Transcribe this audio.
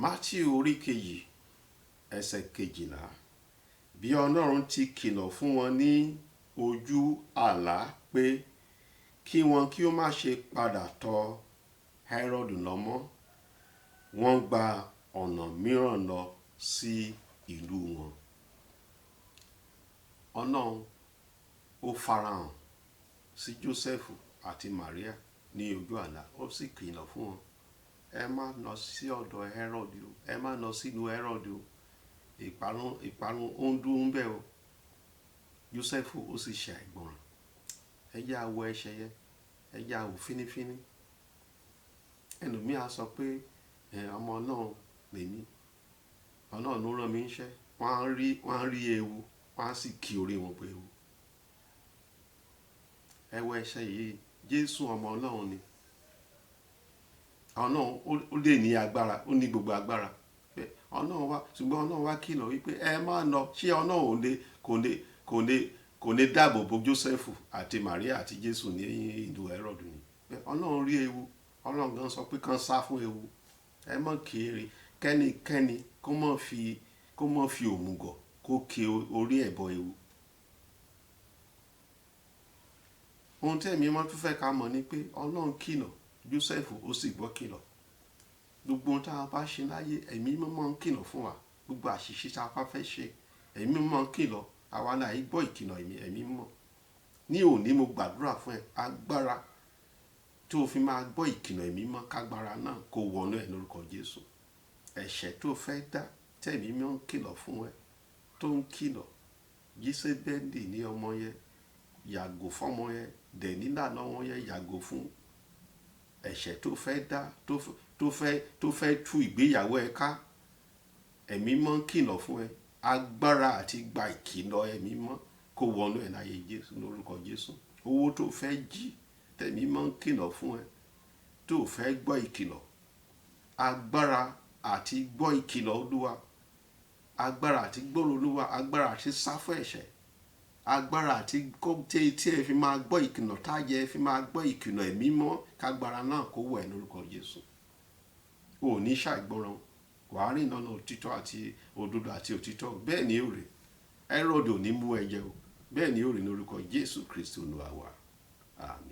Mátíù orí kejì ẹsẹ̀ kejìlá. Bí Ọlọ́run ti kìlọ̀ fún wọn ní ojú àlá pé kí wọn kí ó má ṣe padà tọ̀ Hẹ́rọ́dù lọ mọ́, wọ́n gba ọ̀nà mìíràn lọ sí ìlú wọn. Ọlọ́run ó farahàn sí Jósẹ́fù àti Màríà ní ojú àlá, ó sì kìlọ̀ fún wọn, ẹ má lọ sí ọ̀dọ̀ Hẹ́rọ́dù o, ẹ má lọ sílùú Hẹ́rọ́dù o, ìparun ó ń dúró ń bẹ̀ o. Jósẹ́fù ó sì ṣe àìgbọràn. Ẹ jẹ́ á wo ẹsẹ̀ yẹn, ẹ jẹ́ á wò fínífíní. Ẹlòmíì á sọ pé ọmọ Ọlọ́run lèmi, Ọlọ́run ló rán mi níṣẹ́, wọ́n á rí ewu, wọ́n á sì kí orí wọn pé ewu. Ẹ wo ẹsẹ̀ yìí, Jésù ọmọ Ọlọ́run ni. Ọlọ́run ó lè ní agbára, ó ní gbogbo agbára. Ṣùgbọ́n Ọlọ́run wá kìlọ̀ wípé ẹ má lọ. Ṣé Ọlọ́run kò lè dáàbò bo Jósẹ́fù àti Màríà àti Jésù ní ìlú Hẹ́rọ́dù ni? Ọlọ́run rí ewu, Ọlọ́run gan sọ pé kán sá fún ewu. Ẹ má kéré, kẹ́nikẹ́ni kó má fi òmùgọ̀ kó ké orí ẹ̀ bọ ewu. Ohun tí ẹ̀mí máa tún fẹ́ ká mọ̀ ni pé Ọlọ́run kìlọ̀, Jósẹ́fù ó sì gbọ́ kìlọ̀. Gbogbo ohun tá a bá ṣe láyé, ẹ̀mí máa ń kìlọ̀ fún wa. Gbogbo àṣìṣe tá a bá fẹ́ ṣe, ẹ̀mí máa ń kìlọ̀. Àwa là í gbọ́ ìkìlọ̀ ẹ̀mí mọ́. Ní òní mo gbàdúrà fún ẹ, agbára tó fi máa gbọ́ ìkìlọ̀ ẹ̀mí mọ́, kágbára náà kó wọnú ẹ̀ lórúkọ Jésù. Ẹ̀ṣẹ̀ tó fẹ́ dá tẹ̀mí máa ń kìlọ̀ fún ẹ, tó ń kìlọ̀. Jísébẹ́lì ní ọmọ yẹn, yàgò fọ́mọ yẹn, Dẹ̀lílà lọ́mọ yẹn, yàgò fún. Ẹ̀ṣẹ̀ tó fẹ́ dá, tó fẹ́ tú ìgbéyàwó ẹ ká, ẹ̀mí máa ń kìlọ̀ fún ẹ. Agbára àti gba ìkìlọ̀ ẹ̀mí mọ́ kó wọnú ẹ̀ láyé Jésù lórúkọ Jésù. Owó tó fẹ́ jí tẹ̀mí máa ń kìlọ̀ fún ẹ, tó fẹ́ gbọ́ ìkìlọ̀. Agbára àti gbọ́ ìkìlọ̀ Olúwa, agbára àti gbọ́rọ̀ Olúwa, agbára àti sá fún ẹ̀ṣẹ̀, agbára àti tí ẹ fi máa gbọ́ ìkìlọ̀, táyẹ fi máa gbọ́ ìkìlọ̀ ẹ̀mí mọ́, kágbára náà kó wọ̀ ẹ́ lórúkọ Jésù. O ò ní ṣàìgbọràn, wàá rìn lọ́nà òtítọ́ àti òdodo àti òtítọ́. Bẹ́ẹ̀ ni ó rí. Hẹ́rọ́dù ò ní mú ẹ jẹ o. Bẹ́ẹ̀ ni ó rí ní orúkọ Jésù Kristi Olúwa wa. Àmín.